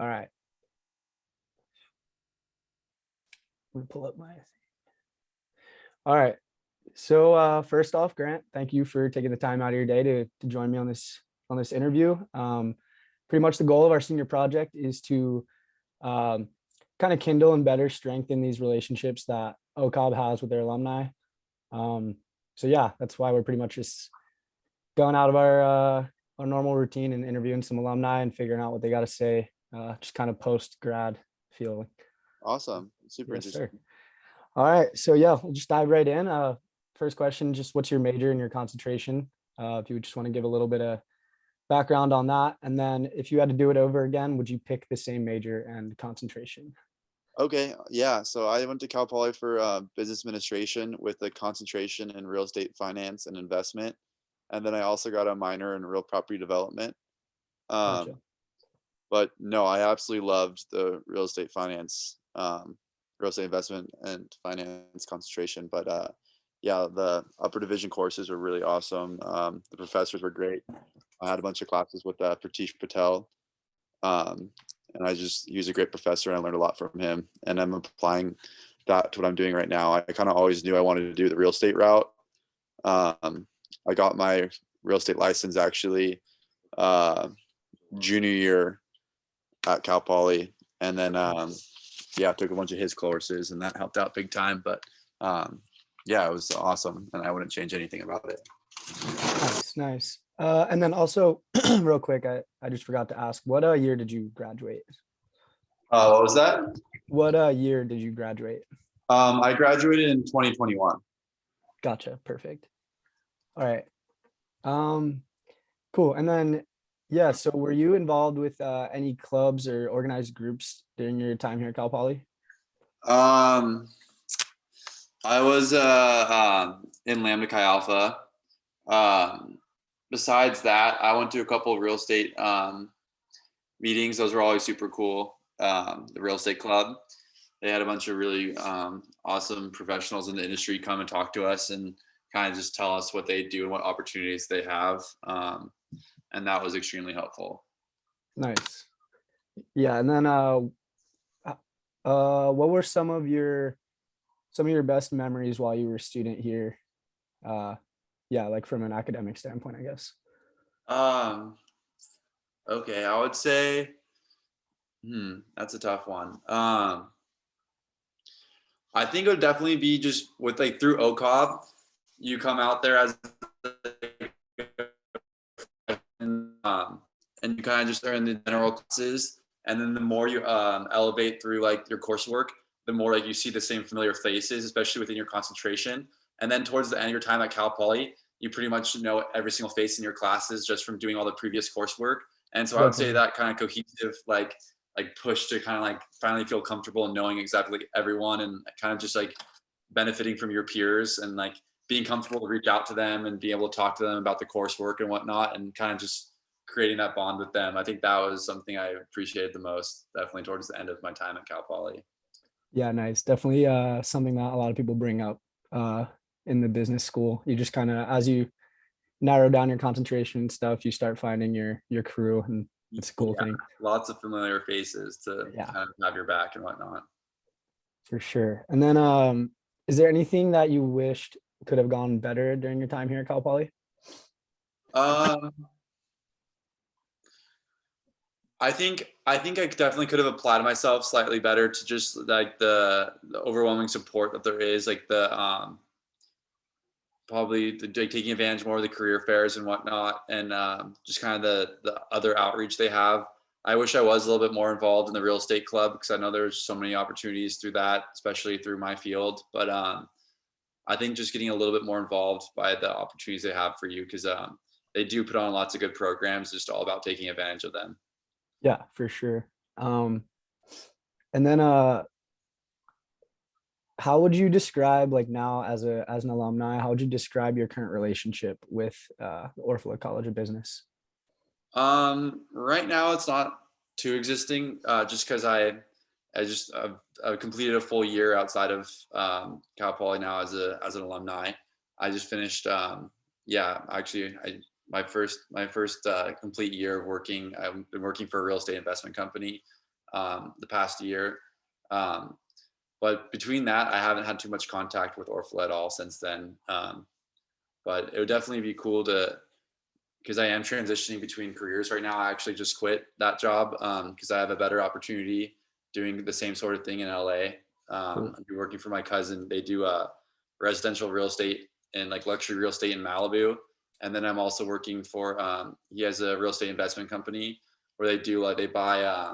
All right. I'm gonna pull up my. All right. So first off, Grant, thank you for taking the time out of your day to join me on this interview. Pretty much the goal of our senior project is to um, kind of kindle and better strengthen these relationships that OCOB has with their alumni. Um, so yeah, that's why we're pretty much just going out of our normal routine and interviewing some alumni and figuring out what they got to say. Just kind of post grad feeling. Awesome. Super Yes, interesting. sir. All right. So yeah, we'll just dive right in. First question, just what's your major and your concentration? If you would just want to give a little bit of background on that. And then if you had to do it over again, would you pick the same major and concentration? Okay. Yeah. So I went to Cal Poly for business administration with a concentration in real estate finance and investment. And then I also got a minor in real property development. Gotcha. Um, but no, I absolutely loved the real estate investment and finance concentration. But yeah, the upper division courses were really awesome. The professors were great. I had a bunch of classes with Pratish Patel. Um, and he was a great professor and I learned a lot from him. And I'm applying that to what I'm doing right now. I kind of always knew I wanted to do the real estate route. I got my real estate license actually junior year at Cal Poly. And then, yeah, I took a bunch of his courses and that helped out big time. But yeah, it was awesome. And I wouldn't change anything about it. Nice, nice. And then also, real quick, I just forgot to ask, what year did you graduate? What was that? What year did you graduate? I graduated in 2021. Gotcha. Perfect. All right. Cool. And then, yeah, so were you involved with any clubs or organized groups during your time here at Cal Poly? Um, I was in Lambda Chi Alpha. Um, Besides that, I went to a couple of real estate meetings. Those were always super cool. The real estate club, they had a bunch of really awesome professionals in the industry come and talk to us and kind of just tell us what they do and what opportunities they have. And that was extremely helpful. Nice. Yeah. And then what were some of your best memories while you were a student here? Yeah, like from an academic standpoint, I guess. Um, okay, I would say, that's a tough one. I think it would definitely be just with like through OCOB, you come out there as and you kind of just are in the general classes, and then the more you elevate through like your coursework, the more like you see the same familiar faces, especially within your concentration. And then towards the end of your time at Cal Poly, you pretty much know every single face in your classes just from doing all the previous coursework. And so I would say Definitely. that kind of cohesive like push to kind of like finally feel comfortable and knowing exactly everyone and kind of just like benefiting from your peers and like being comfortable to reach out to them and be able to talk to them about the coursework and whatnot and kind of just creating that bond with them. I think that was something I appreciated the most, definitely towards the end of my time at Cal Poly. Yeah, nice. Definitely something that a lot of people bring up in the business school. You just kind of, as you narrow down your concentration and stuff, you start finding your crew, and it's a cool Yeah, thing. lots of familiar faces to Yeah, kind of have your back and whatnot. for sure. And then is there anything that you wished could have gone better during your time here at Cal Poly? Um, I think I definitely could have applied myself slightly better to just like the overwhelming support that there is, like the probably like taking advantage more of the career fairs and whatnot, and just kind of the other outreach they have. I wish I was a little bit more involved in the real estate club because I know there's so many opportunities through that, especially through my field. But I think just getting a little bit more involved by the opportunities they have for you because they do put on lots of good programs. It's just all about taking advantage of them. Yeah, for sure. Um, and then how would you describe, like, now as an alumni, how would you describe your current relationship with the Orfalea College of Business? Right now it's not too existing, just because I've completed a full year outside of Cal Poly now as an alumni. I just finished, yeah, actually, my first complete year of working. I've been working for a real estate investment company, the past year. But between that, I haven't had too much contact with Orfla at all since then. But it would definitely be cool to, because I am transitioning between careers right now. I actually just quit that job because I have a better opportunity doing the same sort of thing in LA. Cool. I've been working for my cousin. They do residential real estate and like luxury real estate in Malibu. And then I'm also working for, he has a real estate investment company where they do like, they buy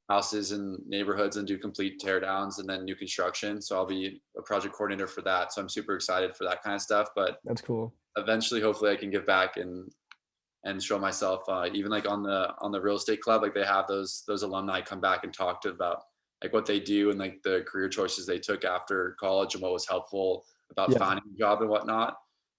houses and neighborhoods and do complete tear downs and then new construction. So I'll be a project coordinator for that. So I'm super excited for that kind of stuff. But That's cool. eventually, hopefully I can give back and show myself even like on the real estate club, like they have those alumni come back and talk to about like what they do and like the career choices they took after college and what was helpful about Yeah. finding a job and whatnot.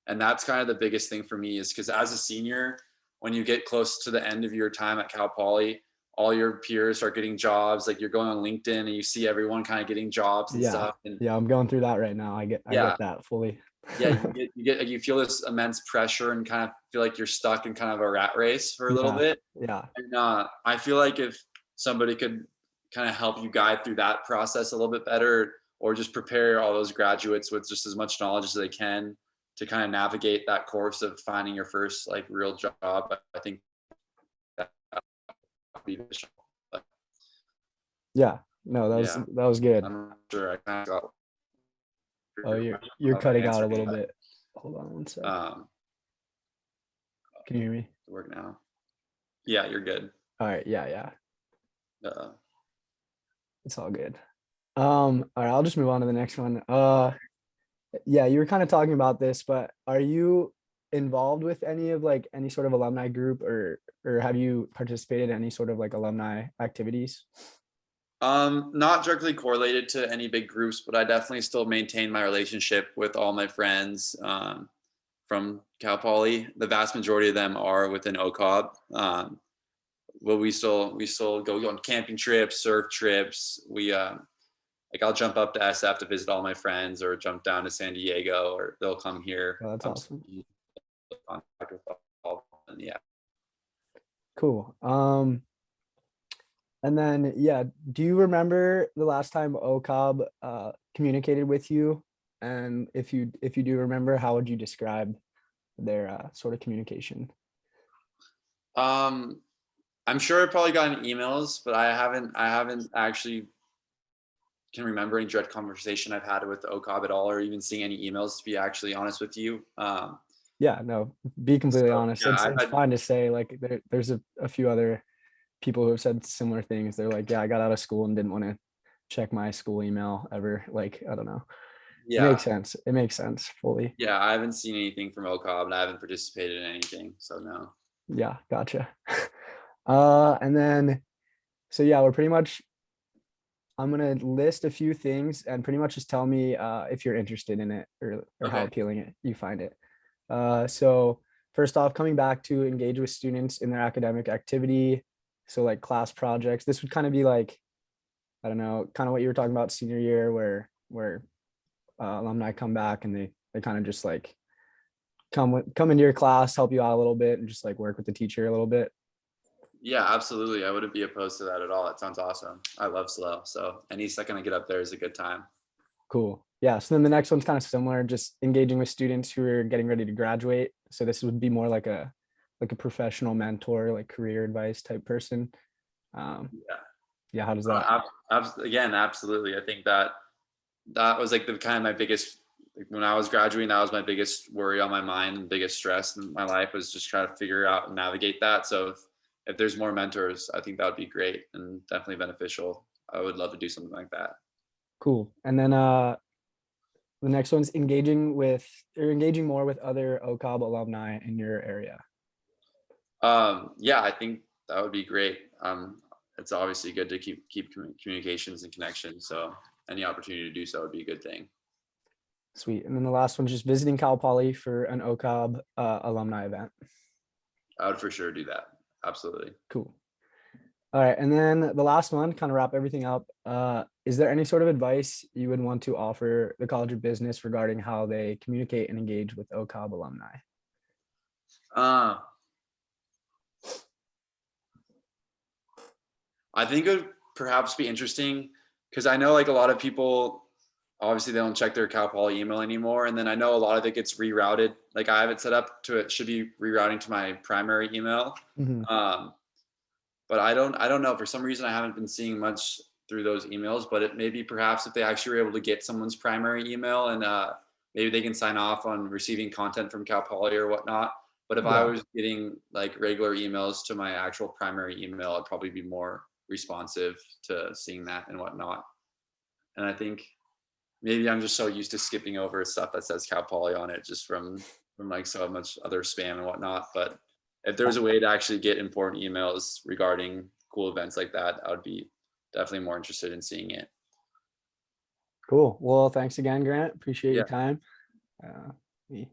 And that's kind of the biggest thing for me is because as a senior, when you get close to the end of your time at Cal Poly, all your peers are getting jobs. Like you're going on LinkedIn and you see everyone kind of getting jobs and Yeah. stuff. And Yeah. I'm going through that right now. I get that fully. yeah, you feel this immense pressure and kind of feel like you're stuck in kind of a rat race for a little Yeah. bit. Yeah. And I feel like if somebody could kind of help you guide through that process a little bit better, or just prepare all those graduates with just as much knowledge as they can to kind of navigate that course of finding your first like real job, I think that would be beneficial. But, Yeah. No, yeah, that was good. I'm not sure I kind of got. Oh, you're cutting out a little bit. Hold on one sec. Can you hear me? Work now. Yeah, you're good. All right. Yeah. Yeah. Uh, It's all good. All right, I'll just move on to the next one. Yeah, you were kind of talking about this, but are you involved with any of like any sort of alumni group or have you participated in any sort of like alumni activities? Not directly correlated to any big groups, but I definitely still maintain my relationship with all my friends from Cal Poly. The vast majority of them are within OCOB. But we still go on camping trips, surf trips. We like I'll jump up to SF to visit all my friends, or jump down to San Diego, or they'll come here. Oh, that's awesome. Contact with all of them, yeah. Cool. And then yeah, do you remember the last time OCOB communicated with you? And if you do remember, how would you describe their sort of communication? I'm sure I've probably gotten emails, but I haven't actually can remember any direct conversation I've had with the OCOB at all, or even seeing any emails, to be actually honest with you. Yeah, no, be completely So, honest. yeah, It's fine to say like there's a few other people who have said similar things. They're like, yeah, I got out of school and didn't want to check my school email ever. Like, I don't know. It yeah, makes sense. It makes sense fully. yeah. I haven't seen anything from OCOB, and I haven't participated in anything, so no. Yeah, gotcha. And then so yeah, I'm gonna list a few things and pretty much just tell me if you're interested in it or how Okay. appealing you find it. So first off, coming back to engage with students in their academic activity. So like class projects, this would kind of be like, I don't know, kind of what you were talking about senior year where alumni come back and they kind of just like come into your class, help you out a little bit and just like work with the teacher a little bit. Yeah, absolutely. I wouldn't be opposed to that at all. It sounds awesome. I love slow, so any second I get up there is a good time. Cool. Yeah. So then the next one's kind of similar, just engaging with students who are getting ready to graduate. So this would be more like a professional mentor, like career advice type person. Yeah. Yeah. How does that? Again, absolutely. I think that was like the kind of my biggest, like when I was graduating, that was my biggest worry on my mind and biggest stress in my life was just trying to figure out and navigate that. So if there's more mentors, I think that would be great and definitely beneficial. I would love to do something like that. Cool. And then the next one's engaging more with other OCOB alumni in your area. Yeah, I think that would be great. It's obviously good to keep communications and connections. So any opportunity to do so would be a good thing. Sweet. And then the last one's just visiting Cal Poly for an OCOB alumni event. I would for sure do that. Absolutely. Cool. All right. And then the last one, kind of wrap everything up. Is there any sort of advice you would want to offer the College of Business regarding how they communicate and engage with OCOB alumni? I think perhaps be interesting because I know like a lot of people obviously they don't check their Cal Poly email anymore, and then I know a lot of it gets rerouted. Like I have it set up to it should be rerouting to my primary email. Mhm. But I don't know, for some reason I haven't been seeing much through those emails, but it maybe perhaps if they actually were able to get someone's primary email and maybe they can sign off on receiving content from Cal Poly or whatnot. But if I Yeah. was getting like regular emails to my actual primary email, I'd probably be more responsive to seeing that and whatnot. And I think maybe I'm just so used to skipping over stuff that says Cal Poly on it just from like so much other spam and whatnot. But if there was a way to actually get important emails regarding cool events like that, I would be definitely more interested in seeing it. Cool. Well, thanks again, Grant. Appreciate Yeah. your time. Uh, we